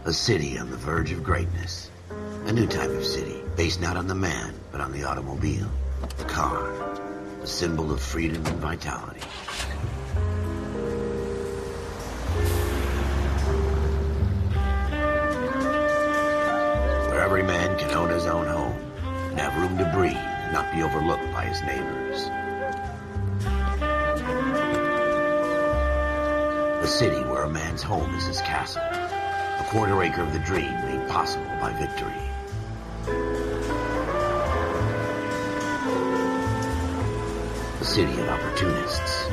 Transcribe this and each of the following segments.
A city on the verge of greatness. A new type of city, based not on the man, but on the automobile. The car. The symbol of freedom and vitality. Where every man can own his own home and have room to breathe and not be overlooked by his neighbors. A city where a man's home is his castle. A quarter acre of the dream made possible by victory. A city of opportunists.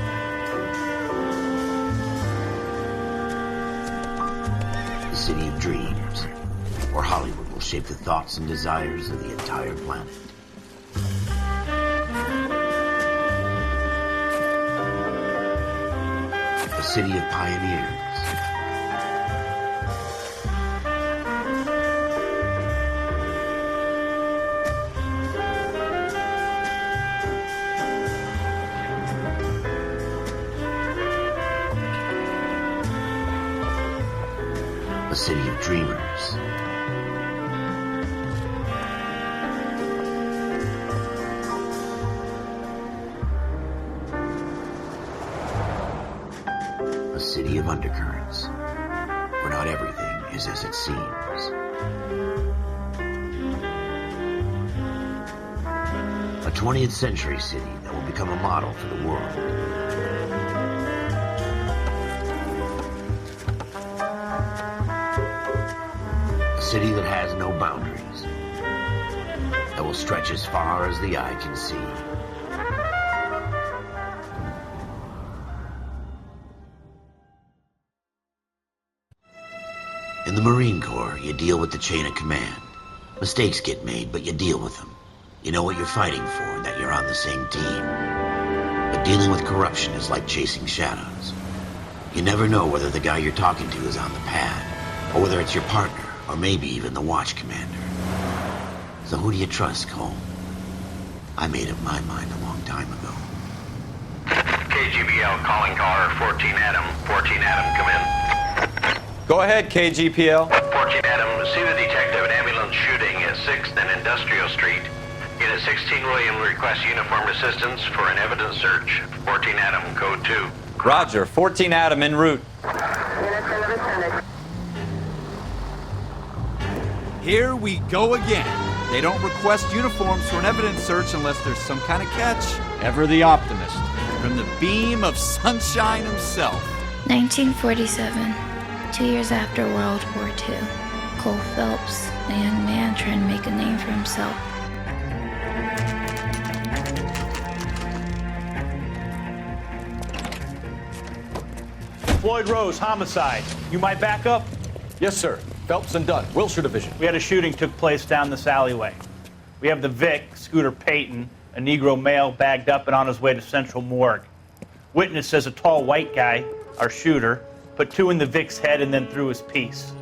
A city of dreams, where Hollywood will shape the thoughts and desires of the entire planet. A city of pioneers. A city of dreamers. A city of undercurrents, where not everything is as it seems. A 20th century city that will become a model for the world. A city that has no boundaries, that will stretch as far as the eye can see. In the Marine Corps, you deal with the chain of command. Mistakes get made, but you deal with them. You know what you're fighting for, and that you're on the same team. But dealing with corruption is like chasing shadows. You never know whether the guy you're talking to is on the pad, or whether it's your partner, or maybe even the watch commander. So who do you trust, Cole? I made up my mind a long time ago. KGBL calling car 14 Adam. 14 Adam, come in. Go ahead, KGPL. 14 Adam, see the detective at ambulance shooting at 6th and Industrial Street. Unit 16 William requests uniformed assistance for an evidence search. 14 Adam, code 2. Roger, 14 Adam en route. Here we go again. They don't request uniforms for an evidence search unless there's some kind of catch. Ever the optimist. From the beam of sunshine himself. 1947, 2 years after World War II. Cole Phelps, a young man trying to make a name for himself. Floyd Rose, homicide. You might back up? Yes, sir. Phelps and Dunn, Wilshire Division. We had a shooting took place down this alleyway. We have the Vic, Scooter Payton, a Negro male bagged up and on his way to Central Morgue. Witness says a tall white guy, our shooter, put 2 in the Vic's head and then threw his piece.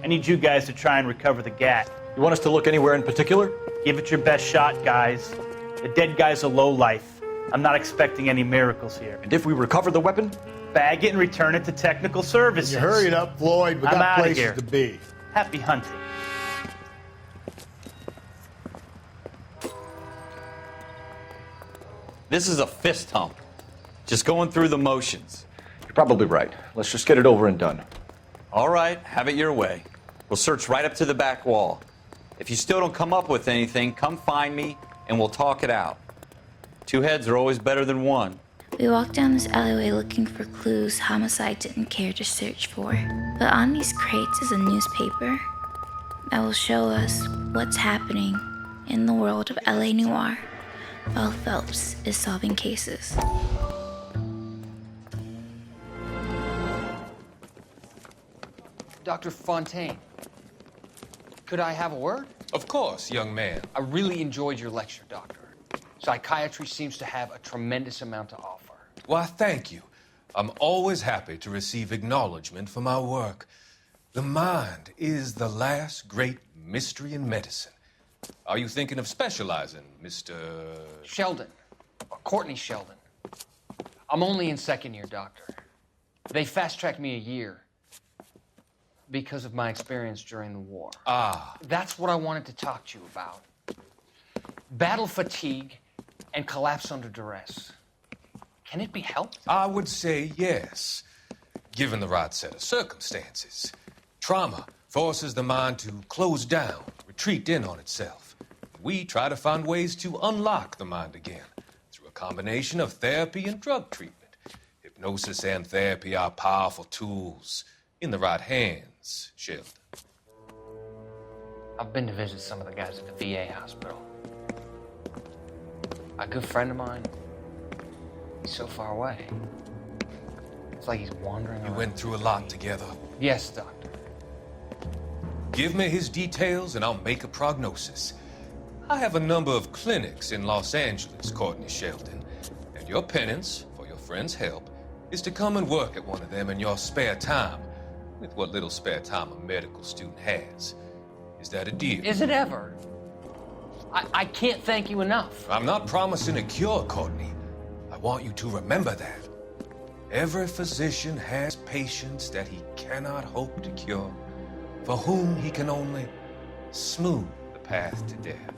I need you guys to try and recover the gat. You want us to look anywhere in particular? Give it your best shot, guys. The dead guy's a lowlife. I'm not expecting any miracles here. And if we recover the weapon? Bag it and return it to technical services. You hurry it up, Floyd. We I'm got outta places here. to be. Happy hunting. This is a fist hump. Just going through the motions. You're probably right. Let's just get it over and done. All right, have it your way. We'll search right up to the back wall. If you still don't come up with anything, come find me and we'll talk it out. 2 heads are always better than 1. We walked down this alleyway looking for clues Homicide didn't care to search for. But on these crates is a newspaper that will show us what's happening in the world of LA Noire while Phelps is solving cases. Dr. Fontaine, could I have a word? Of course, young man. I really enjoyed your lecture, Doctor. Psychiatry seems to have a tremendous amount to offer. Why, thank you. I'm always happy to receive acknowledgement for my work. The mind is the last great mystery in medicine. Are you thinking of specializing, Mr. Sheldon, or Courtney Sheldon. I'm only in 2nd year, Doctor. They fast-tracked me a year. because of my experience during the war. Ah, That's what I wanted to talk to you about. Battle fatigue and collapse under duress. Can it be helped? I would say yes, given the right set of circumstances. Trauma forces the mind to close down, retreat in on itself. We try to find ways to unlock the mind again through a combination of therapy and drug treatment. Hypnosis and therapy are powerful tools in the right hands, Sheldon. I've been to visit some of the guys at the VA hospital. A good friend of mine, he's so far away. It's like he's wandering You around. went through a lot together. Yes, Doctor. Give me his details and I'll make a prognosis. I have a number of clinics in Los Angeles, Courtney Sheldon, and your penance, for your friend's help, is to come and work at one of them in your spare time, with what little spare time a medical student has. Is that a deal? Is it ever? I can't thank you enough. I'm not promising a cure, Courtney. I want you to remember that. Every physician has patients that he cannot hope to cure, for whom he can only smooth the path to death.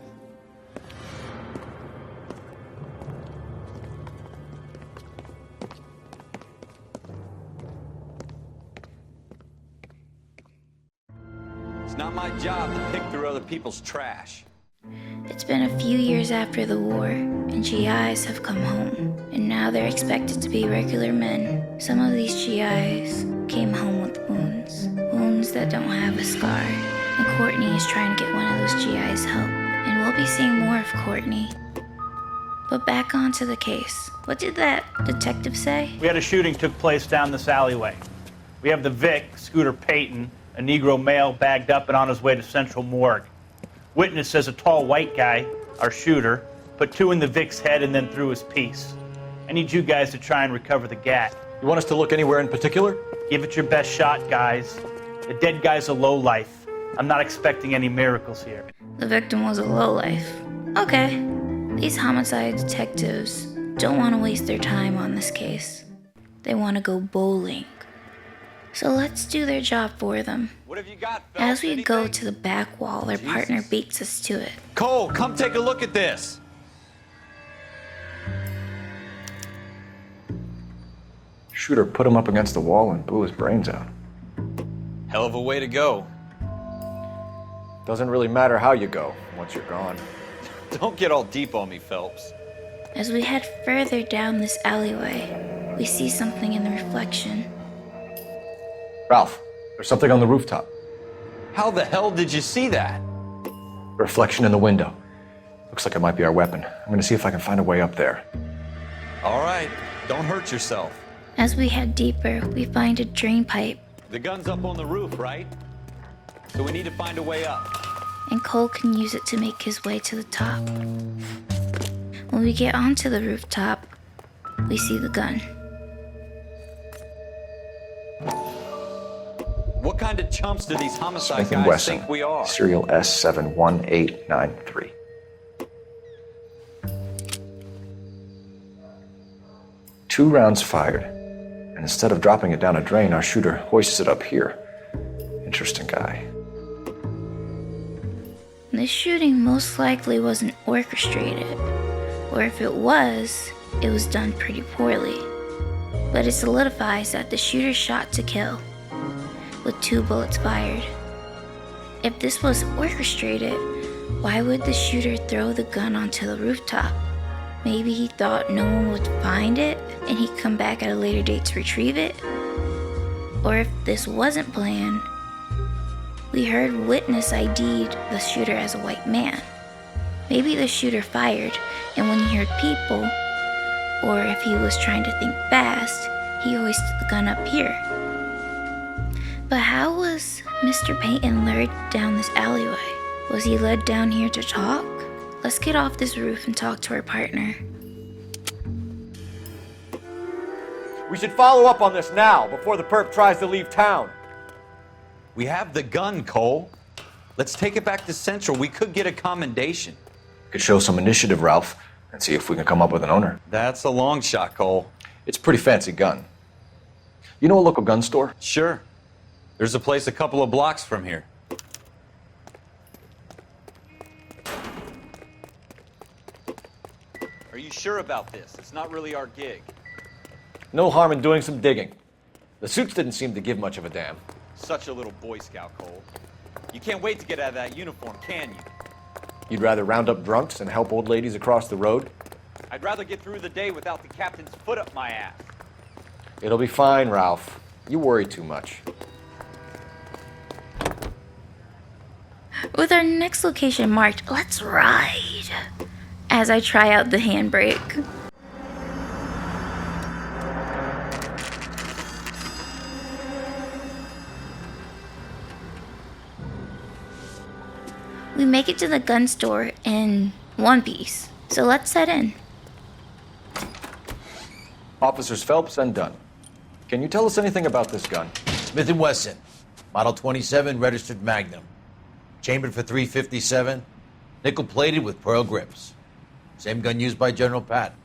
It's not my job to pick through other people's trash. It's been a few years after the war, and GIs have come home, and now they're expected to be regular men. Some of these GIs came home with wounds that don't have a scar, and Courtney is trying to get one of those GIs help, and we'll be seeing more of Courtney. But back onto the case. What did that detective say? We had a shooting took place down this alleyway. We have the Vic, Scooter Payton, a Negro male bagged up and on his way to Central Morgue. Witness says a tall white guy, our shooter, put two in the Vic's head and then threw his piece. I need you guys to try and recover the gat. You want us to look anywhere in particular? Give it your best shot, guys. The dead guy's a lowlife. I'm not expecting any miracles here. The victim was a lowlife. Okay. These homicide detectives don't want to waste their time on this case. They want to go bowling. So let's do their job for them. What have you got, Phelps? As we go Anything? to the back wall, their partner beats us to it. Cole, come take a look at this. Shooter put him up against the wall and blew his brains out. Hell of a way to go. Doesn't really matter how you go once you're gone. Don't get all deep on me, Phelps. As we head further down this alleyway, we see something in the reflection. Ralph, there's something on the rooftop. How the hell did you see that? Reflection in the window. Looks like it might be our weapon. I'm gonna see if I can find a way up there. All right, don't hurt yourself. As we head deeper, we find a drain pipe, The gun's up on the roof, right? So we need to find a way up. and Cole can use it to make his way to the top. When we get onto the rooftop, we see the gun. What kind of chumps do these homicide Smith & guys Wesson, think we are? serial S71893. Two rounds fired, and instead of dropping it down a drain, our shooter hoists it up here. Interesting guy. This shooting most likely wasn't orchestrated, or if it was done pretty poorly. But it solidifies that the shooter shot to kill, with 2 bullets fired. If this was orchestrated, why would the shooter throw the gun onto the rooftop? Maybe he thought no one would find it and he'd come back at a later date to retrieve it? Or if this wasn't planned, we heard witness ID'd the shooter as a white man. Maybe the shooter fired, and when he heard people, or if he was trying to think fast, he hoisted the gun up here. But how was Mr. Payton lured down this alleyway? Was he led down here to talk? Let's get off this roof and talk to our partner. We should follow up on this now, before the perp tries to leave town. We have the gun, Cole. Let's take it back to Central. We could get a commendation. Could show some initiative, Ralph, and see if we can come up with an owner. That's a long shot, Cole. It's a pretty fancy gun. You know a local gun store? Sure. There's a place a couple of blocks from here. Are you sure about this? It's not really our gig. No harm in doing some digging. The suits didn't seem to give much of a damn. Such a little Boy Scout, Cole. You can't wait to get out of that uniform, can you? You'd rather round up drunks and help old ladies across the road? I'd rather get through the day without the captain's foot up my ass. It'll be fine, Ralph. You worry too much. With our next location marked, let's ride. As I try out the handbrake. We make it to the gun store in one piece, so let's head in. Officers Phelps and Dunn. Can you tell us anything about this gun? Smith & Wesson, Model 27, registered Magnum. Chambered for .357, nickel-plated with pearl grips. Same gun used by General Patton.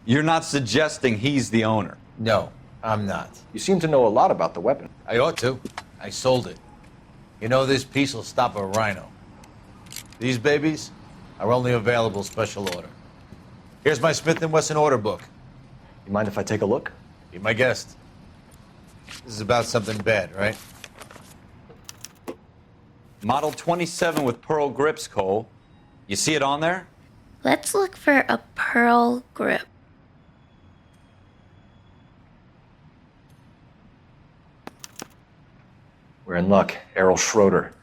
You're not suggesting he's the owner? No, I'm not. You seem to know a lot about the weapon. I ought to. I sold it. You know, this piece will stop a rhino. These babies are only available special order. Here's my Smith & Wesson order book. You mind if I take a look? Be my guest. This is about something bad, right? Model 27 with pearl grips, Cole. You see it on there? Let's look for a pearl grip. We're in luck. Errol Schroeder,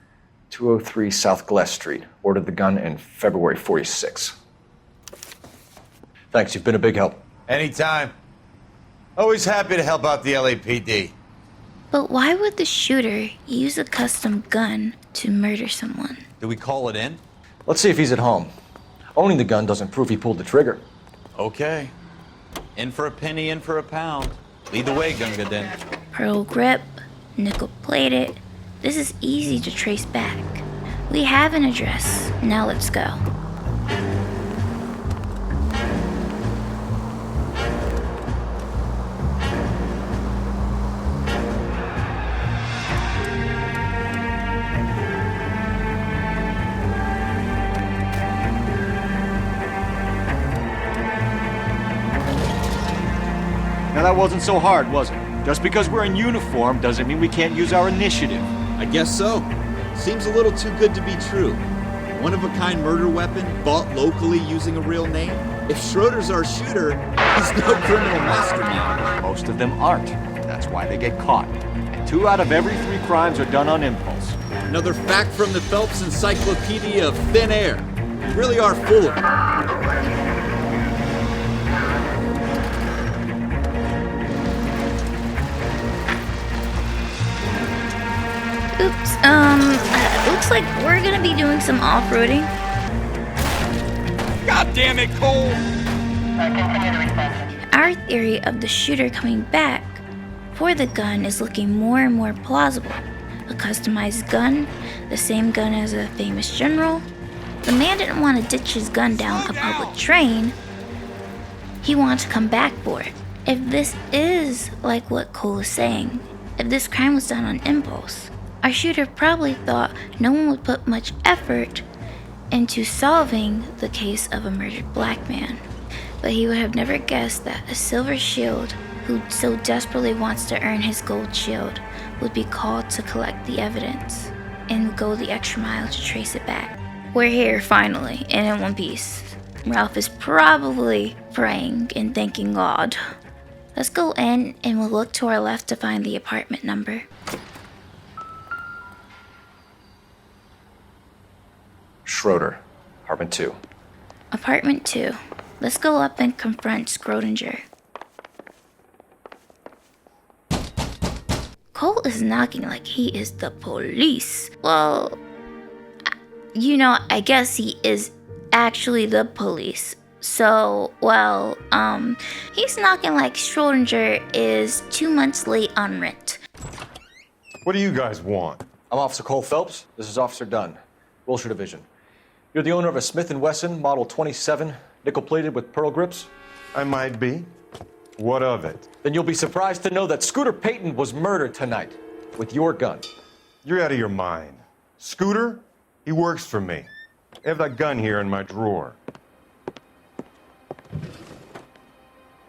203 South Glass Street. Ordered the gun in February '46. Thanks, you've been a big help. Anytime. Always happy to help out the LAPD. But why would the shooter use a custom gun to murder someone? Do we call it in? Let's see if he's at home. Owning the gun doesn't prove he pulled the trigger. Okay. In for a penny, in for a pound. Lead the way, Gunga Din. Pearl grip, nickel plated. This is easy to trace back. We have an address. Now let's go. Now that wasn't so hard, was it? Just because we're in uniform doesn't mean we can't use our initiative. I guess so. Seems a little too good to be true. One-of-a-kind murder weapon bought locally using a real name? If Schroeder's our shooter, he's no criminal mastermind. Most of them aren't. That's why they get caught. And 2 out of every 3 crimes are done on impulse. Another fact from the Phelps Encyclopedia of Thin Air. You really are full of it. Oops, looks like we're gonna be doing some off-roading. God damn it, Cole! Our theory of the shooter coming back for the gun is looking more and more plausible. A customized gun, the same gun as a famous general. The man didn't want to ditch his gun down a public train. He wanted to come back for it. If this is like what Cole is saying, if this crime was done on impulse, our shooter probably thought no one would put much effort into solving the case of a murdered black man. But he would have never guessed that a Silver Shield, who so desperately wants to earn his gold shield, would be called to collect the evidence and go the extra mile to trace it back. We're here finally, and in one piece. Ralph is probably praying and thanking God. Let's go in and we'll look to our left to find the apartment number. Schroeder, apartment 2. Apartment 2. Let's go up and confront Schrodinger. Cole is knocking like he is the police. Well, you know, I guess he is actually the police. So, well, he's knocking like Schrodinger is 2 months late on rent. What do you guys want? I'm Officer Cole Phelps. This is Officer Dunn, Wilshire Division. You're the owner of a Smith & Wesson Model 27, nickel-plated with pearl grips? I might be. What of it? Then you'll be surprised to know that Scooter Payton was murdered tonight. with your gun. You're out of your mind. Scooter, he works for me. I have that gun here in my drawer.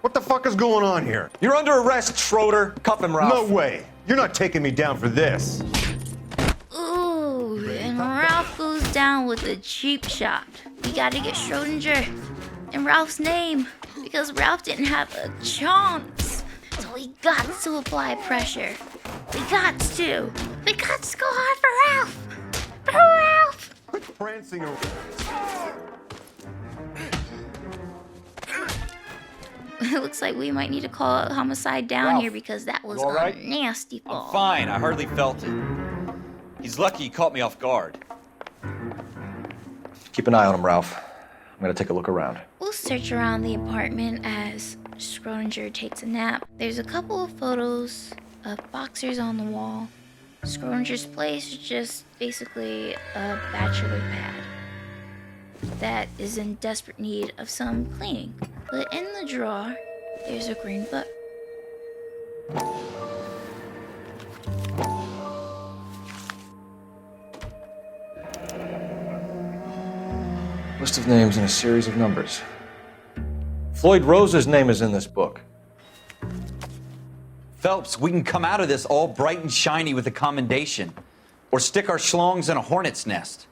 What the fuck is going on here? You're under arrest, Schroeder. Cuff him, Ralph. No way. You're not taking me down for this. Ooh, and Ralph goes down with a cheap shot. We gotta get Schrodinger in Ralph's name because Ralph didn't have a chance. So we got to apply pressure. We got to. We got to go hard for Ralph. For Ralph. Quit prancing around. It looks like we might need to call out homicide down Ralph, here because that was you all right? a nasty fall. I'm fine. I hardly felt it. He's lucky he caught me off guard. Keep an eye on him, Ralph. I'm gonna take a look around. We'll search around the apartment as Schrodinger takes a nap. There's a couple of photos of boxers on the wall. Schrodinger's place is just basically a bachelor pad that is in desperate need of some cleaning. But in the drawer, there's a green book. List of names and a series of numbers. Floyd Rose's name is in this book. Phelps, we can come out of this all bright and shiny with a commendation. Or stick our schlongs in a hornet's nest.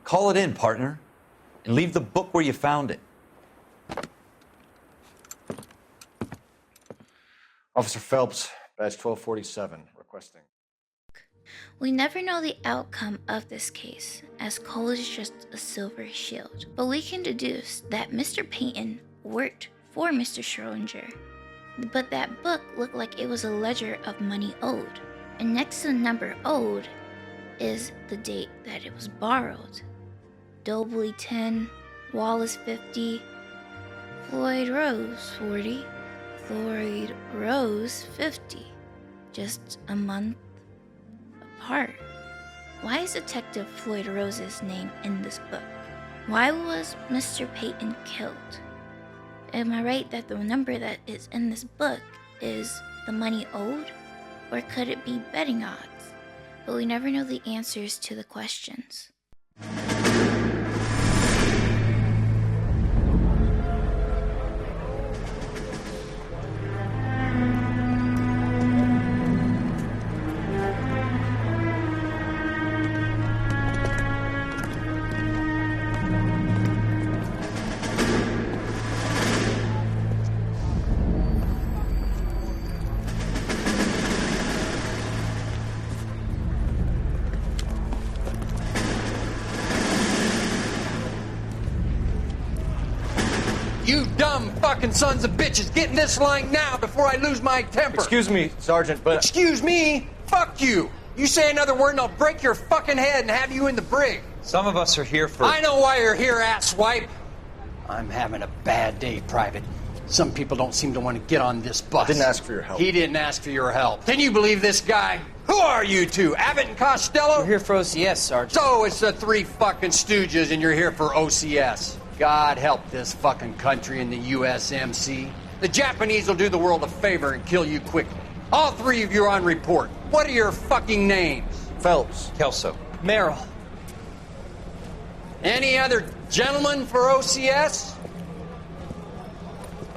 Call it in, partner. And leave the book where you found it. Officer Phelps, badge 1247, requesting. We never know the outcome of this case, as Cole is just a silver shield. But we can deduce that Mr. Payton worked for Mr. Schrodinger. But that book looked like it was a ledger of money owed. And next to the number owed is the date that it was borrowed. Dobley 10, Wallace 50, Floyd Rose 40, Floyd Rose 50. Just a month apart. Why is Detective Floyd Rose's name in this book? Why was Mr. Payton killed? Am I right that the number that is in this book is the money owed? Or could it be betting odds? But we never know the answers to the questions. You dumb fucking sons of bitches, get in this line now before I lose my temper. Excuse me, Sergeant, but... Excuse me? Fuck you. You say another word and I'll break your fucking head and have you in the brig. Some of us are here for... I know why you're here, asswipe. I'm having a bad day, Private. Some people don't seem to want to get on this bus. I didn't ask for your help. He didn't ask for your help. Can you believe this guy? Who are you two? Abbott and Costello? We're here for OCS, Sergeant. So it's the three fucking stooges and you're here for OCS. God help this fucking country and the USMC. The Japanese will do the world a favor and kill you quickly. All three of you are on report. What are your fucking names? Phelps. Kelso. Merrill. Any other gentlemen for OCS?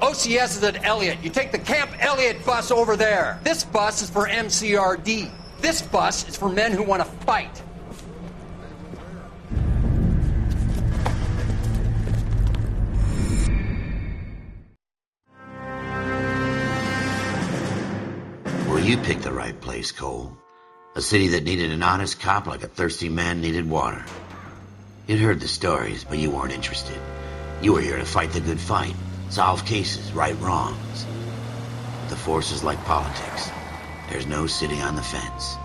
OCS is at Elliott. You take the Camp Elliott bus over there. This bus is for MCRD. This bus is for men who want to fight. Well, you picked the right place, Cole. A city that needed an honest cop like a thirsty man needed water. You'd heard the stories, but you weren't interested. You were here to fight the good fight, solve cases, right wrongs. But the force is like politics. There's no sitting on the fence.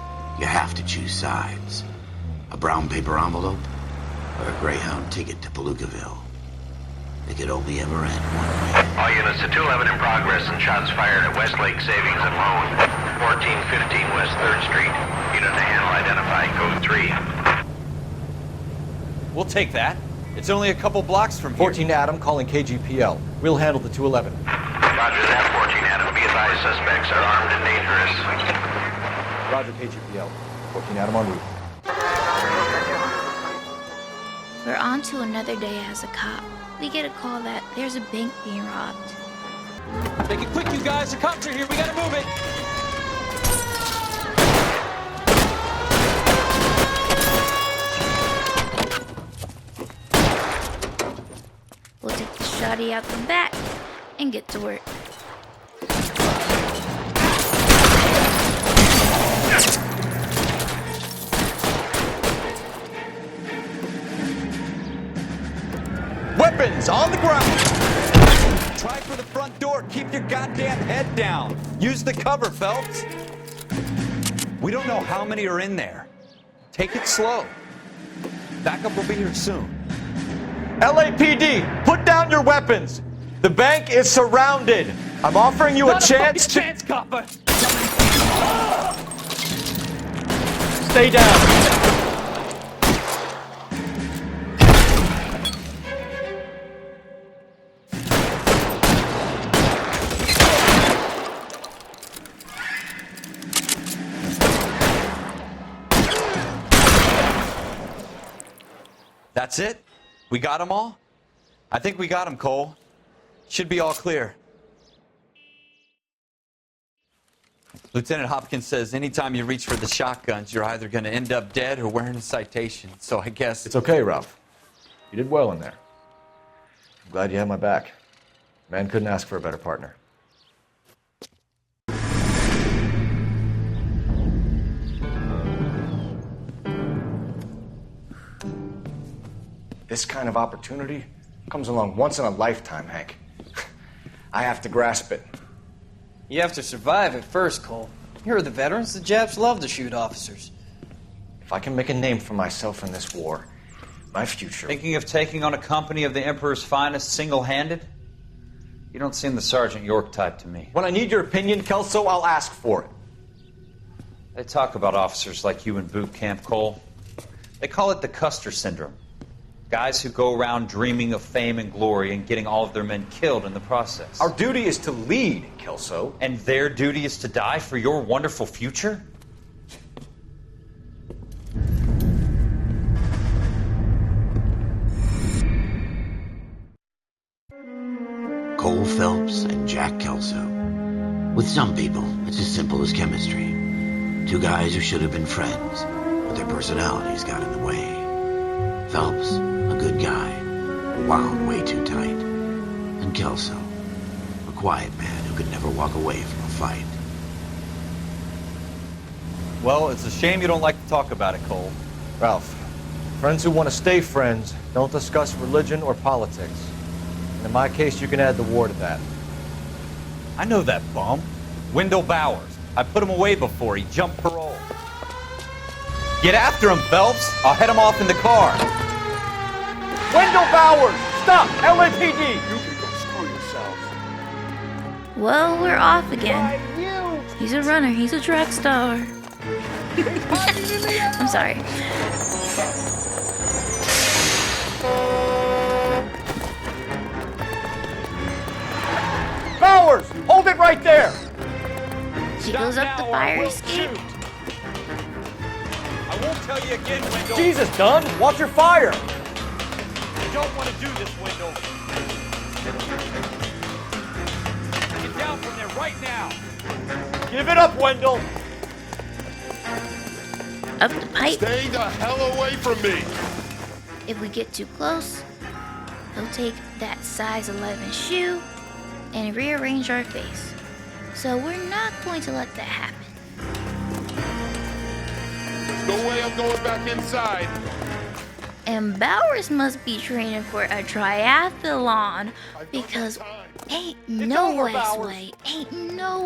You have to choose sides. A brown paper envelope or a Greyhound ticket to Palookaville. It could only ever end one way. All units to 211 in progress and shots fired at Westlake Savings and Loan, 1415 West 3rd Street. Unit to handle identified, code 3. We'll take that. It's only a couple blocks from here. 14 Adam calling KGPL. We'll handle the 211. Roger that, 14 Adam. Be advised, suspects are armed and dangerous. Roger, KGPL. 14 Adam en route. We're on to another day as a cop. We get a call that there's a bank being robbed. Make it quick, you guys. The cops are here. We gotta move it. We'll take the shoddy out the back and get to work. Weapons on the ground! Try for the front door. Keep your goddamn head down. Use the cover, Phelps. We don't know how many are in there. Take it slow. Backup will be here soon. LAPD, put down your weapons. The bank is surrounded. I'm offering you a chance to... chance, copper. Stay down. That's it? We got them all? I think we got them, Cole. Should be all clear. Lieutenant Hopkins says anytime you reach for the shotguns, you're either going to end up dead or wearing a citation. So I guess... It's okay, Ralph. You did well in there. I'm glad you had my back. Man couldn't ask for a better partner. This kind of opportunity comes along once in a lifetime, Hank. I have to grasp it. You have to survive at first, Cole. Here are the veterans. The Japs love to shoot officers. If I can make a name for myself in this war, my future... Thinking of taking on a company of the Emperor's finest single-handed? You don't seem the Sergeant York type to me. When I need your opinion, Kelso, I'll ask for it. They talk about officers like you in boot camp, Cole. They call it the Custer Syndrome. Guys who go around dreaming of fame and glory and getting all of their men killed in the process. Our duty is to lead, Kelso. And their duty is to die for your wonderful future? Cole Phelps and Jack Kelso. With some people, it's as simple as chemistry. Two guys who should have been friends, but their personalities got in the way. Phelps, a good guy, wound way too tight. And Kelso, a quiet man who could never walk away from a fight. Well, it's a shame you don't like to talk about it, Cole. Ralph, friends who want to stay friends don't discuss religion or politics. And in my case, you can add the war to that. I know that bum. Wendell Bowers. I put him away before. He jumped parole. Get after him, Phelps. I'll head him off in the car. Wendell Bowers! Stop! LAPD! You can go screw yourselves. Well, we're off again. He's a runner. He's a track star. I'm sorry. Bowers! Hold it right there! She goes up the fire escape. I won't tell you again, Wendell. Jesus, Dunn! Watch your fire! You don't want to do this, Wendell. Get down from there right now. Give it up, Wendell! Up the pipe. Stay the hell away from me! If we get too close, he'll take that size 11 shoe and rearrange our face. So we're not going to let that happen. There's no way I'm going back inside. And Bowers must be training for a triathlon because ain't no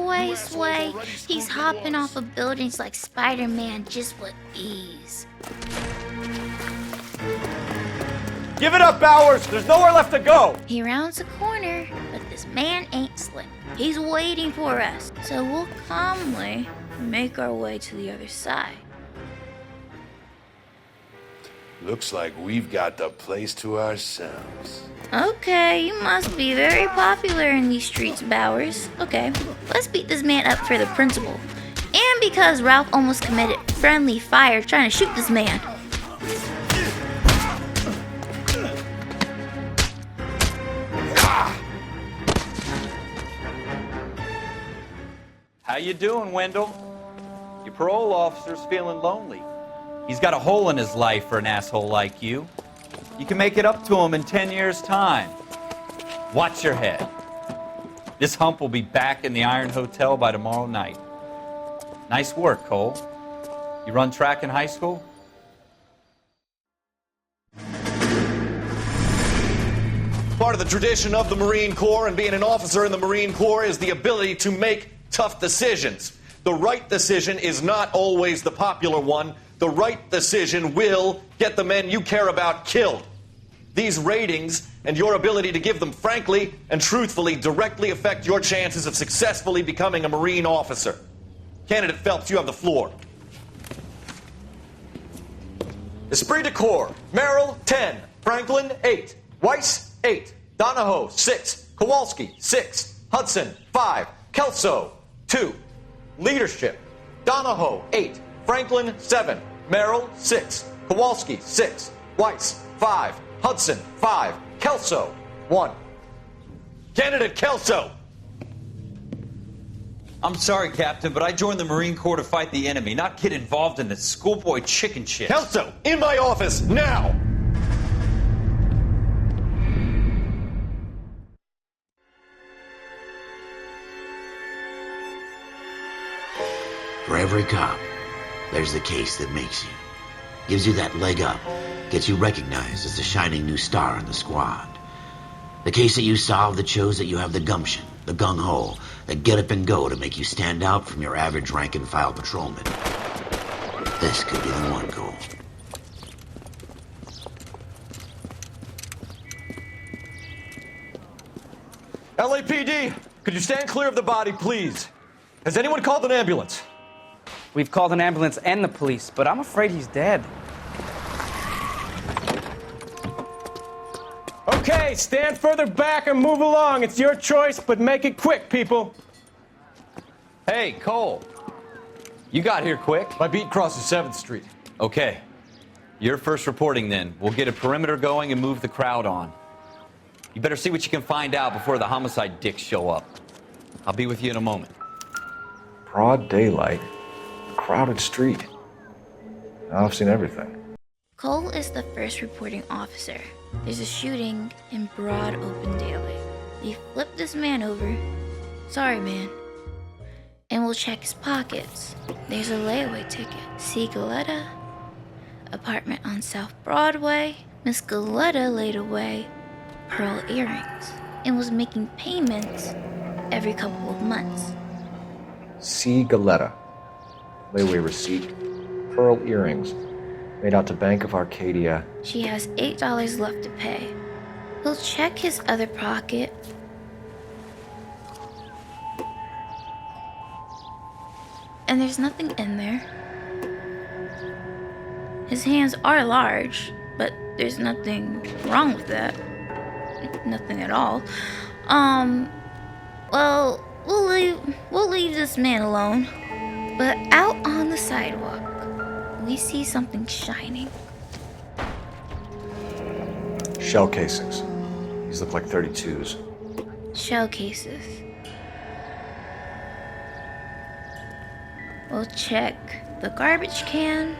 way, Sway. He's hopping off of buildings like Spider-Man just with ease. Give it up, Bowers! There's nowhere left to go! He rounds a corner, but this man ain't slick. He's waiting for us, so we'll calmly make our way to the other side. Looks like we've got the place to ourselves. Okay, you must be very popular in these streets, Bowers. Okay, let's beat this man up for the principal. And and because Ralph almost committed friendly fire trying to shoot this man. How you doing, Wendell? Your parole officer's feeling lonely. He's got a hole in his life for an asshole like you. You can make it up to him in 10 years' time. Watch your head. This hump will be back in the Iron Hotel by tomorrow night. Nice work, Cole. You run track in high school? Part of the tradition of the Marine Corps and being an officer in the Marine Corps is the ability to make tough decisions. The right decision is not always the popular one. The right decision will get the men you care about killed. These ratings and your ability to give them frankly and truthfully directly affect your chances of successfully becoming a Marine officer. Candidate Phelps, you have the floor. Esprit de Corps, Merrill, 10. Franklin, 8. Weiss, 8. Donahoe, 6. Kowalski, 6. Hudson, 5. Kelso, 2. Leadership, Donahoe, 8. Franklin, 7. Merrill, 6. Kowalski, 6. Weiss, 5. Hudson, 5. Kelso, 1. Candidate Kelso. I'm sorry, Captain, but I joined the Marine Corps to fight the enemy, not get involved in this schoolboy chicken shit. Kelso, in my office, now! For every cop, there's the case that makes you. Gives you that leg up. Gets you recognized as the shining new star in the squad. The case that you solve that shows that you have the gumption, the gung-ho, the get up and go to make you stand out from your average rank-and-file patrolman. This could be the one, Cole. LAPD, could you stand clear of the body, please? Has anyone called an ambulance? We've called an ambulance and the police, but I'm afraid he's dead. Okay, stand further back and move along. It's your choice, but make it quick, people. Hey, Cole. You got here quick. My beat crosses 7th Street. Okay. You're first reporting then. We'll get a perimeter going and move the crowd on. You better see what you can find out before the homicide dicks show up. I'll be with you in a moment. Broad daylight, crowded street. Now I've seen everything. Cole is the first reporting officer. There's a shooting in broad open daylight. They flip this man over. Sorry, man. And we'll check his pockets. There's a layaway ticket. See Galetta? Apartment on South Broadway. Miss Galetta laid away pearl earrings and was making payments every couple of months. C. Galetta. Layaway receipt. Pearl earrings. Made out to Bank of Arcadia. She has $8 left to pay. He'll check his other pocket. And there's nothing in there. His hands are large, but there's nothing wrong with that. Nothing at all. Well, we'll leave this man alone. But out on the sidewalk, we see something shining. Shell casings. These look like 32s. Shell cases. We'll check the garbage can.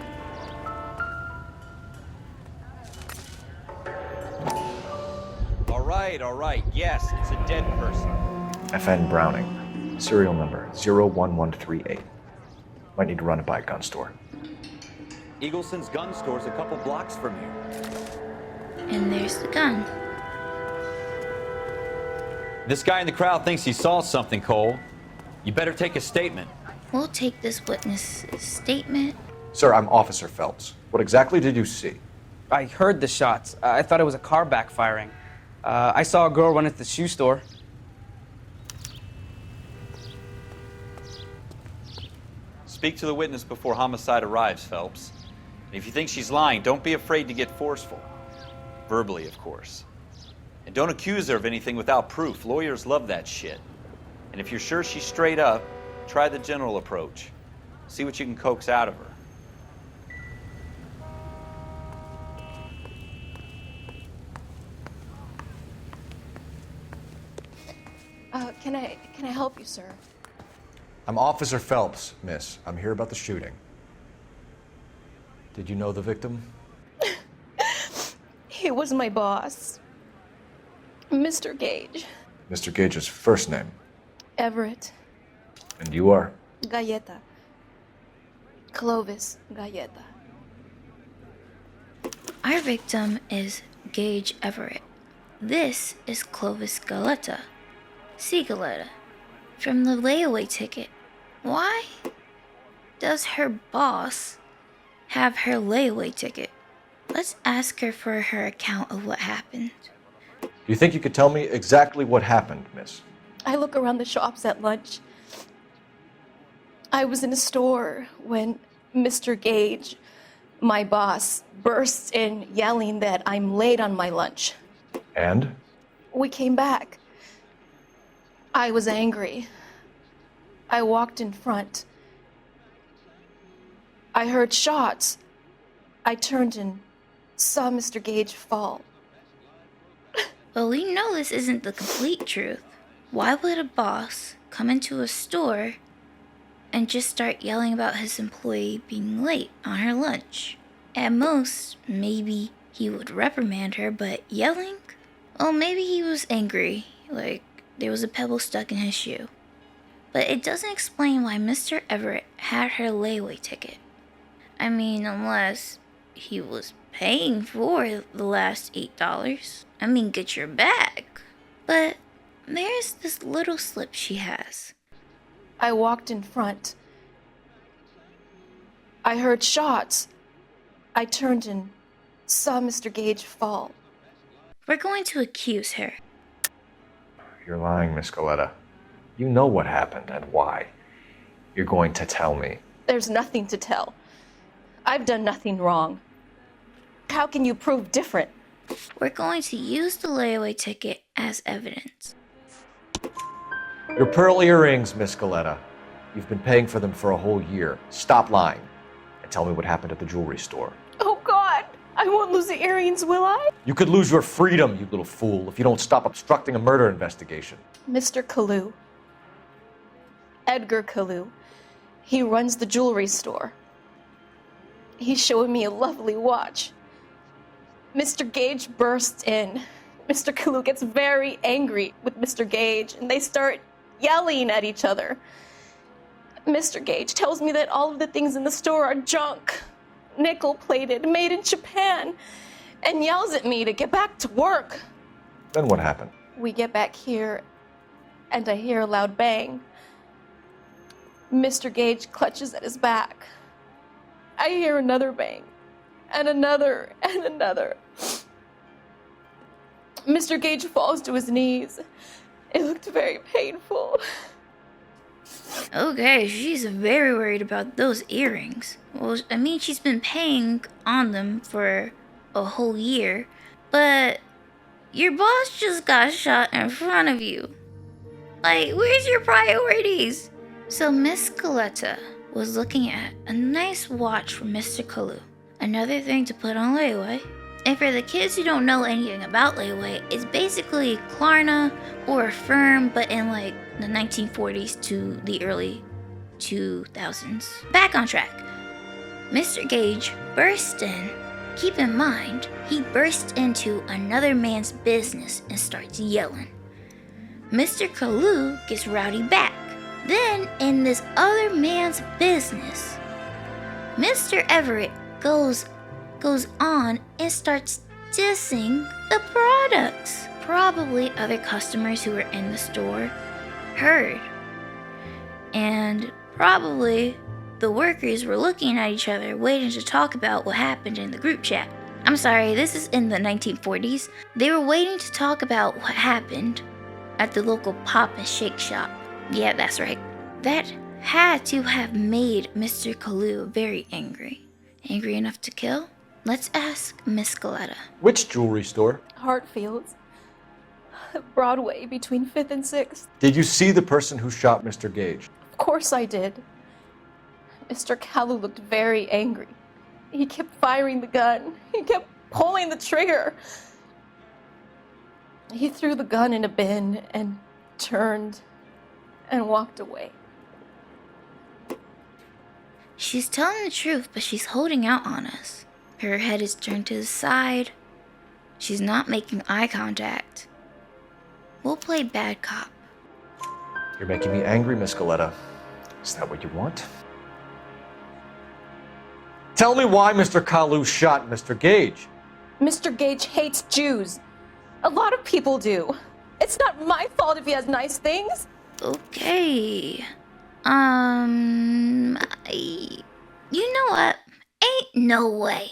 All right. Yes, it's a dead person. FN Browning. Serial number 01138. Might need to run it by a gun store. Eagleson's gun store's a couple blocks from here. And there's the gun. This guy in the crowd thinks he saw something, Cole. You better take a statement. We'll take this witness's statement. Sir, I'm Officer Phelps. What exactly did you see? I heard the shots. I thought it was a car backfiring. I saw a girl run into the shoe store. Speak to the witness before homicide arrives, Phelps. And if you think she's lying, don't be afraid to get forceful. Verbally, of course. And don't accuse her of anything without proof. Lawyers love that shit. And if you're sure she's straight up, try the general approach. See what you can coax out of her. Can I help you, sir? I'm Officer Phelps, miss. I'm here about the shooting. Did you know the victim? He was my boss, Mr. Gage. Mr. Gage's first name. Everett. And you are? Galleta. Clovis Galleta. Our victim is Gage Everett. This is Clovis Galleta. See Galleta. From the layaway ticket. Why does her boss have her layaway ticket? Let's ask her for her account of what happened. Do you think you could tell me exactly what happened, miss? I look around the shops at lunch. I was in a store when Mr. Gage, my boss, bursts in yelling that I'm late on my lunch. And? We came back. I was angry. I walked in front. I heard shots. I turned and saw Mr. Gage fall. Well, we know this isn't the complete truth. Why would a boss come into a store and just start yelling about his employee being late on her lunch? At most, maybe he would reprimand her, but yelling? Well, maybe he was angry, like there was a pebble stuck in his shoe. But it doesn't explain why Mr. Everett had her layaway ticket. I mean, unless he was paying for the last $8. I mean, get your bag. But there's this little slip she has. I walked in front. I heard shots. I turned and saw Mr. Gage fall. We're going to accuse her. You're lying, Miss Galleta. You know what happened and why. You're going to tell me. There's nothing to tell. I've done nothing wrong. How can you prove different? We're going to use the layaway ticket as evidence. Your pearl earrings, Miss Galleta. You've been paying for them for a whole year. Stop lying and tell me what happened at the jewelry store. Oh, God! I won't lose the earrings, will I? You could lose your freedom, you little fool, if you don't stop obstructing a murder investigation. Mr. Kalu. Edgar Kalu. He runs the jewelry store. He's showing me a lovely watch. Mr. Gage bursts in. Mr. Kalu gets very angry with Mr. Gage, and they start yelling at each other. Mr. Gage tells me that all of the things in the store are junk, nickel-plated, made in Japan, and yells at me to get back to work. Then what happened? We get back here, and I hear a loud bang. Mr. Gage clutches at his back. I hear another bang, and another, and another. Mr. Gage falls to his knees. It looked very painful. Okay, she's very worried about those earrings. Well, I mean, she's been paying on them for a whole year, but your boss just got shot in front of you. Like, where's your priorities? So Miss Galleta was looking at a nice watch from Mr. Kalu. Another thing to put on layaway. And for the kids who don't know anything about layaway, it's basically Klarna or a firm, but in like the 1940s to the early 2000s. Back on track. Mr. Gage burst in. Keep in mind, he burst into another man's business and starts yelling. Mr. Kalu gets rowdy back. Then, in this other man's business, Mr. Everett goes on and starts dissing the products. Probably other customers who were in the store heard. And probably the workers were looking at each other, waiting to talk about what happened in the group chat. I'm sorry, this is in the 1940s. They were waiting to talk about what happened at the local pop and shake shop. Yeah, that's right. That had to have made Mr. Kalu very angry. Angry enough to kill? Let's ask Miss Galleta. Which jewelry store? Hartfield's. Broadway, between 5th and 6th. Did you see the person who shot Mr. Gage? Of course I did. Mr. Kalu looked very angry. He kept firing the gun. He kept pulling the trigger. He threw the gun in a bin and turned and walked away. She's telling the truth, but she's holding out on us. Her head is turned to the side. She's not making eye contact. We'll play bad cop. You're making me angry, Miss Galetta. Is that what you want? Tell me why Mr. Kalu shot Mr. Gage. Mr. Gage hates Jews. A lot of people do. It's not my fault if he has nice things. Okay. You know what? Ain't no way.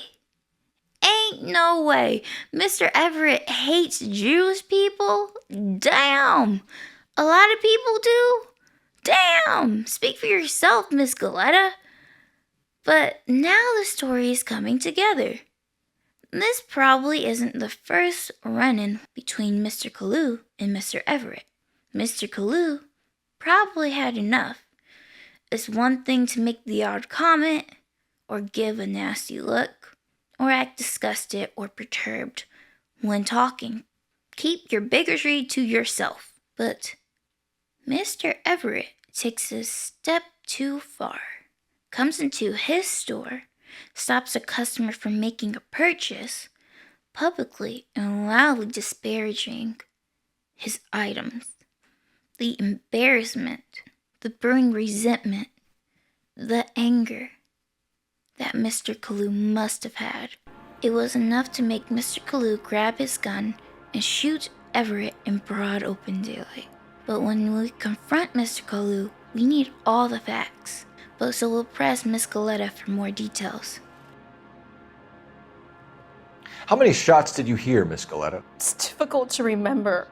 Ain't no way. Mr. Everett hates Jewish people? Damn. A lot of people do? Damn. Speak for yourself, Miss Galetta. But now the story is coming together. This probably isn't the first run-in between Mr. Kalu and Mr. Everett. Mr. Kalu probably had enough. It's one thing to make the odd comment, or give a nasty look, or act disgusted or perturbed when talking. Keep your bigotry to yourself. But Mr. Everett takes a step too far. Comes into his store, stops a customer from making a purchase, publicly and loudly disparaging his items. The embarrassment, the brewing resentment, the anger that Mr. Kalu must have had. It was enough to make Mr. Kalu grab his gun and shoot Everett in broad open daylight. But when we confront Mr. Kalu, we need all the facts. But so we'll press Miss Galetta for more details. How many shots did you hear, Miss Galetta? It's difficult to remember.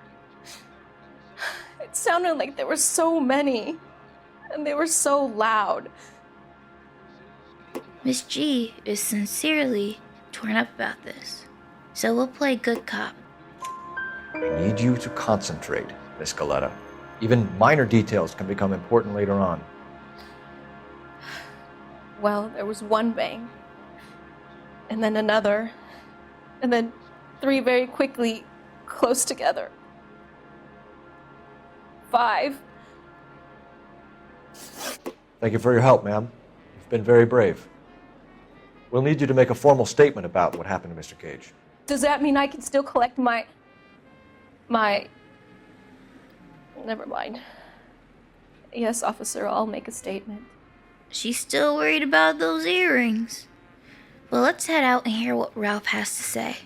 It sounded like there were so many, and they were so loud. Miss G is sincerely torn up about this, so we'll play good cop. I need you to concentrate, Miss Galetta. Even minor details can become important later on. Well, there was one bang, and then another, and then three very quickly, close together. 5. Thank you for your help, ma'am. You've been very brave. We'll need you to make a formal statement about what happened to Mr. Gage. Does that mean I can still collect my... Never mind. Yes, officer, I'll make a statement. She's still worried about those earrings. Well, let's head out and hear what Ralph has to say.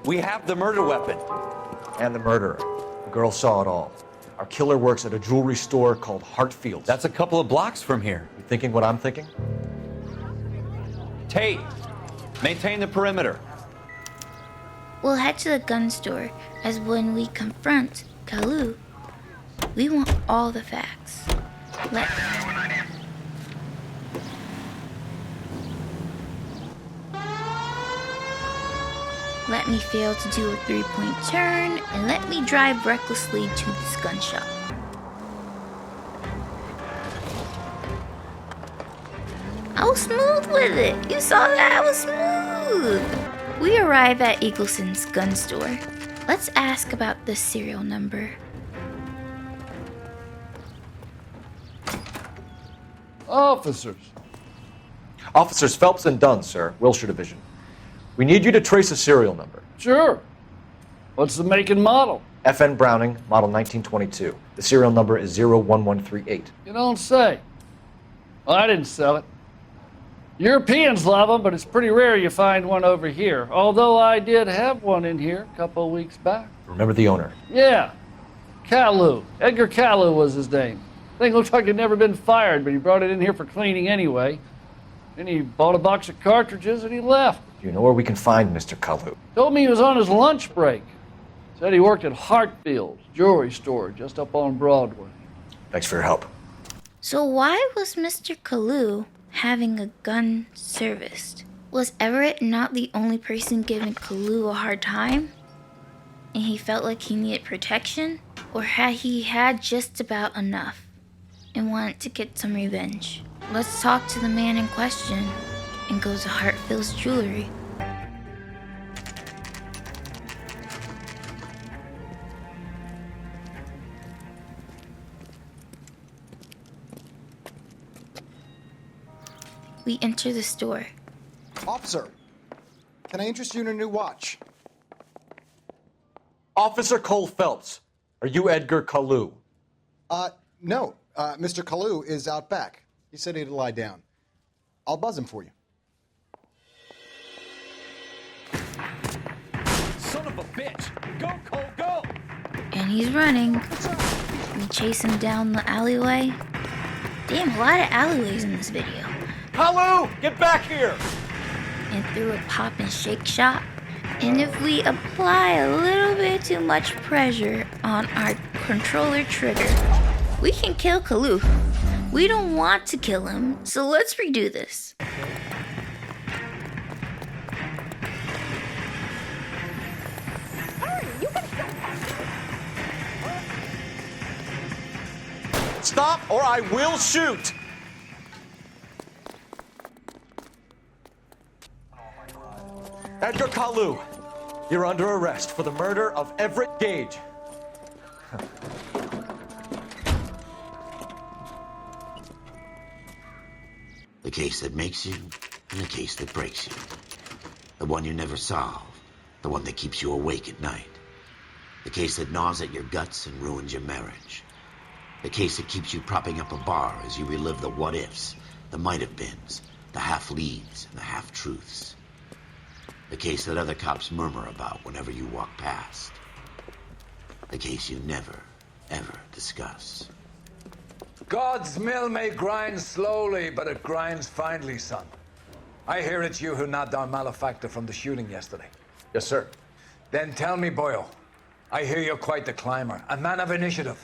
We have the murder weapon. And the murderer. The girl saw it all. Our killer works at a jewelry store called Hartfield's. That's a couple of blocks from here. You thinking what I'm thinking? Tate, maintain the perimeter. We'll head to the gun store, as when we confront Kalu, we want all the facts. Let me fail to do a 3-point turn, and let me drive recklessly to this gun shop. I was smooth with it. You saw that? I was smooth. We arrive at Eagleson's gun store. Let's ask about the serial number. Officers. Officers Phelps and Dunn, sir, Wilshire Division. We need you to trace a serial number. Sure. What's the make and model? FN Browning, model 1922. The serial number is 01138. You don't say. Well, I didn't sell it. Europeans love them, but it's pretty rare you find one over here. Although I did have one in here a couple of weeks back. Remember the owner? Yeah. Kalu. Edgar Kalu was his name. Thing looked like he'd never been fired, but he brought it in here for cleaning anyway. Then he bought a box of cartridges and he left. Do you know where we can find Mr. Kalu? Told me he was on his lunch break. Said he worked at Hartfield's jewelry store just up on Broadway. Thanks for your help. So why was Mr. Kalu having a gun serviced? Was Everett not the only person giving Kalu a hard time? And he felt like he needed protection? Or had he had just about enough and wanted to get some revenge? Let's talk to the man in question and go to Hartfield's Jewelry. We enter the store. Officer, can I interest you in a new watch? Officer Cole Phelps, are you Edgar Kalu? No. Mr. Kalu is out back. He said he'd lie down. I'll buzz him for you. Son of a bitch! Go, Cole, go! And he's running. We chase him down the alleyway. Damn, a lot of alleyways in this video. Kalu, get back here! And through a pop and shake shop. And if we apply a little bit too much pressure on our controller trigger, we can kill Kalu. We don't want to kill him, so let's redo this. Stop or I will shoot! Edgar Kalu, you're under arrest for the murder of Everett Gage. The case that makes you, and the case that breaks you. The one you never solve, the one that keeps you awake at night. The case that gnaws at your guts and ruins your marriage. The case that keeps you propping up a bar as you relive the what-ifs, the might-have-beens, the half-leads, and the half-truths. The case that other cops murmur about whenever you walk past. The case you never, ever discuss. God's mill may grind slowly, but it grinds finely, son. I hear it's you who nabbed our malefactor from the shooting yesterday. Yes, sir. Then tell me, Boyle, I hear you're quite the climber, a man of initiative.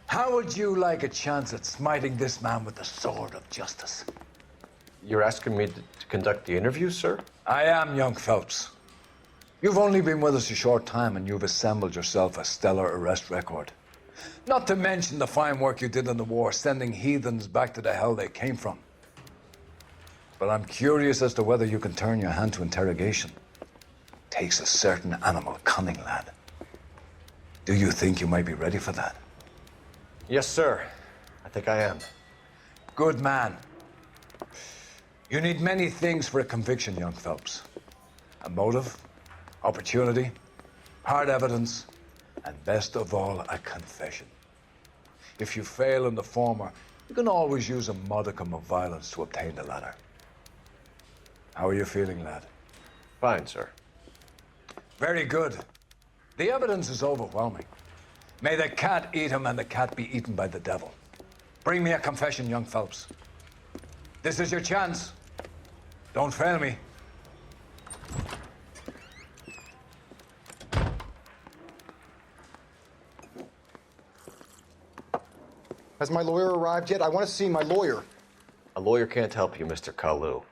How would you like a chance at smiting this man with the sword of justice? You're asking me to conduct the interview, sir? I am, young Phelps. You've only been with us a short time and you've assembled yourself a stellar arrest record. Not to mention the fine work you did in the war, sending heathens back to the hell they came from. But I'm curious as to whether you can turn your hand to interrogation. Takes a certain animal cunning, lad. Do you think you might be ready for that? Yes, sir. I think I am. Good man. You need many things for a conviction, young Phelps. A motive, opportunity, hard evidence, and best of all, a confession. If you fail in the former, you can always use a modicum of violence to obtain the latter. How are you feeling, lad? Fine, sir. Very good. The evidence is overwhelming. May the cat eat him and the cat be eaten by the devil. Bring me a confession, young Phelps. This is your chance. Don't fail me. Has my lawyer arrived yet? I want to see my lawyer. A lawyer can't help you, Mr. Kalu.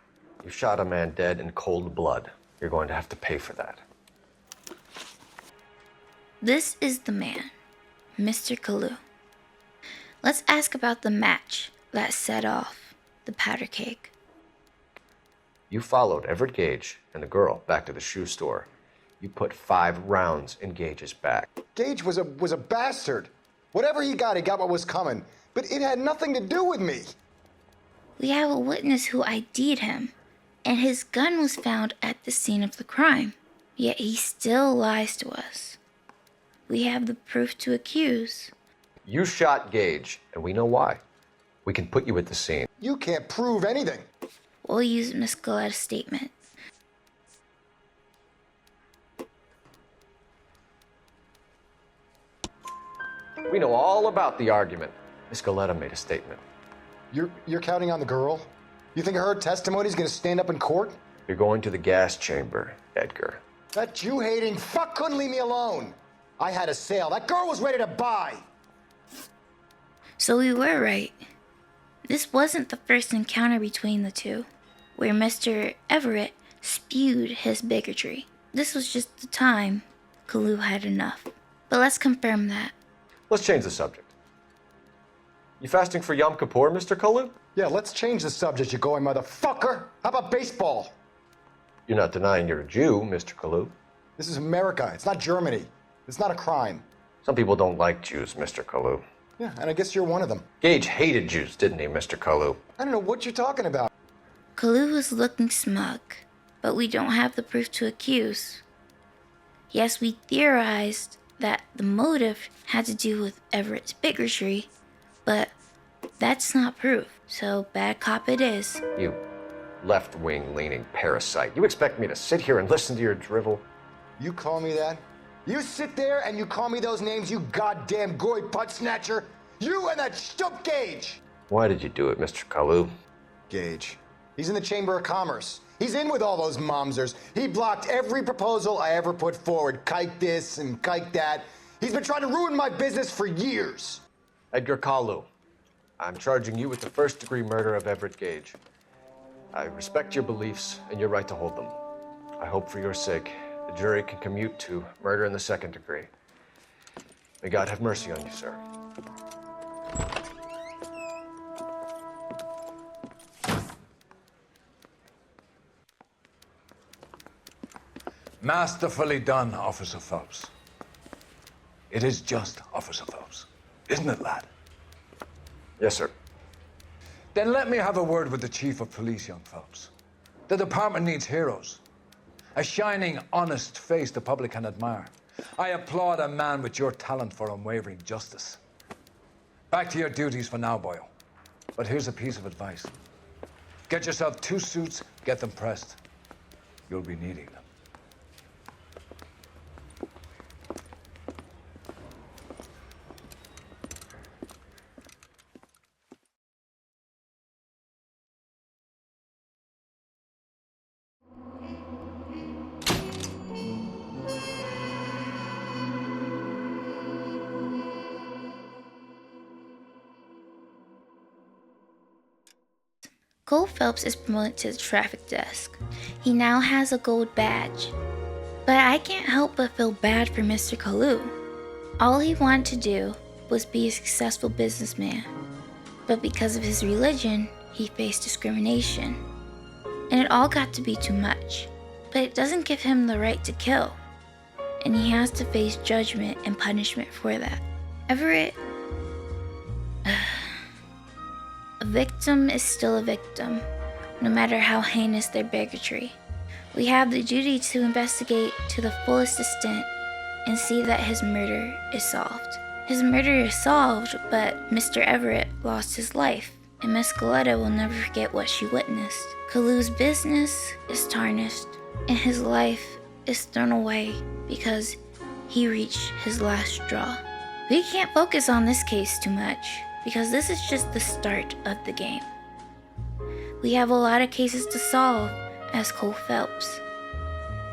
You shot a man dead in cold blood. You're going to have to pay for that. This is the man, Mr. Kalu. Let's ask about the match that set off the powder keg. You followed Everett Gage and the girl back to the shoe store. You put 5 rounds in Gage's back. Gage was a bastard. Whatever he got what was coming. But it had nothing to do with me. We have a witness who ID'd him, and his gun was found at the scene of the crime. Yet he still lies to us. We have the proof to accuse. You shot Gage, and we know why. We can put you at the scene. You can't prove anything. We'll use Miss Galetta's statement. We know all about the argument. Miss Galetta made a statement. You're counting on the girl? You think her testimony's gonna stand up in court? You're going to the gas chamber, Edgar. That Jew-hating fuck couldn't leave me alone. I had a sale. That girl was ready to buy. So we were right. This wasn't the first encounter between the two, where Mr. Everett spewed his bigotry. This was just the time Kalu had enough. But let's confirm that. Let's change the subject. You fasting for Yom Kippur, Mr. Kalu? Yeah, let's change the subject, you going motherfucker. How about baseball? You're not denying you're a Jew, Mr. Kalu. This is America. It's not Germany. It's not a crime. Some people don't like Jews, Mr. Kalu. Yeah, and I guess you're one of them. Gage hated Jews, didn't he, Mr. Kalu? I don't know what you're talking about. Kalu was looking smug, but we don't have the proof to accuse. Yes, we theorized that the motive had to do with Everett's bigotry, but that's not proof, so bad cop it is. You left-wing leaning parasite. You expect me to sit here and listen to your drivel? You call me that? You sit there and you call me those names, you goddamn goy butt snatcher? You and that stup Gage! Why did you do it, Mr. Kalu? Gage. He's in the Chamber of Commerce. He's in with all those momsers. He blocked every proposal I ever put forward. Kike this and kike that. He's been trying to ruin my business for years. Edgar Kalu, I'm charging you with the first-degree murder of Everett Gage. I respect your beliefs and your right to hold them. I hope for your sake the jury can commute to murder in the second degree. May God have mercy on you, sir. Masterfully done, Officer Phelps. It is just Officer Phelps, isn't it, lad? Yes, sir. Then let me have a word with the Chief of Police, young Phelps. The department needs heroes. A shining, honest face the public can admire. I applaud a man with your talent for unwavering justice. Back to your duties for now, boyo. But here's a piece of advice. Get yourself 2 suits, get them pressed. You'll be needing them. Cole Phelps is promoted to the traffic desk. He now has a gold badge. But I can't help but feel bad for Mr. Kalu. All he wanted to do was be a successful businessman. But because of his religion, he faced discrimination. And it all got to be too much. But it doesn't give him the right to kill. And he has to face judgment and punishment for that. Everett... A victim is still a victim, no matter how heinous their bigotry. We have the duty to investigate to the fullest extent and see that his murder is solved. His murder is solved, but Mr. Everett lost his life, and Miss Galetta will never forget what she witnessed. Kalu's business is tarnished, and his life is thrown away because he reached his last straw. We can't focus on this case too much, because this is just the start of the game. We have a lot of cases to solve as Cole Phelps,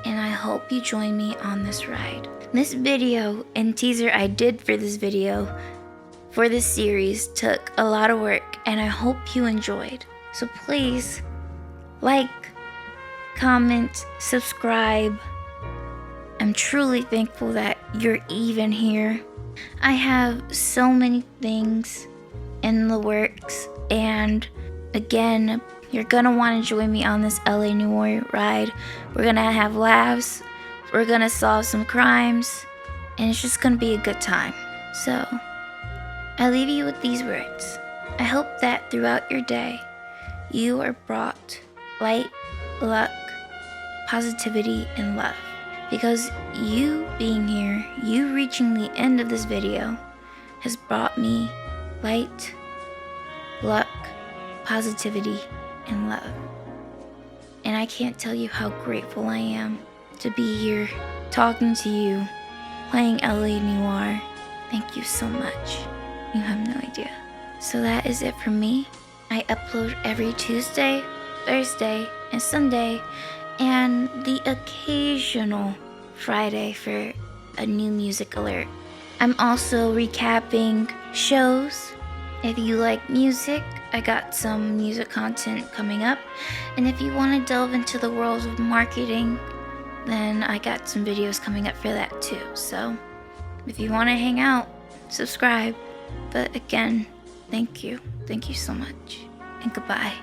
and I hope you join me on this ride. This video and teaser I did for this video, for this series, took a lot of work, and I hope you enjoyed. So please, like, comment, subscribe. I'm truly thankful that you're even here. I have so many things in the works, and again, you're gonna want to join me on this LA Noire ride. We're gonna have laughs, we're gonna solve some crimes, and it's just gonna be a good time. So I leave you with these words. I hope that throughout your day you are brought light, luck, positivity, and love, because you being here, you reaching the end of this video, has brought me light, luck, positivity, and love. And I can't tell you how grateful I am to be here, talking to you, playing LA Noire. Thank you so much. You have no idea. So that is it for me. I upload every Tuesday, Thursday, and Sunday, and the occasional Friday for a new music alert. I'm also recapping shows. If you like music, I got some music content coming up. And if you want to delve into the world of marketing, then I got some videos coming up for that too. So if you want to hang out, subscribe. But again, thank you. Thank you so much. And goodbye.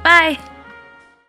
Bye!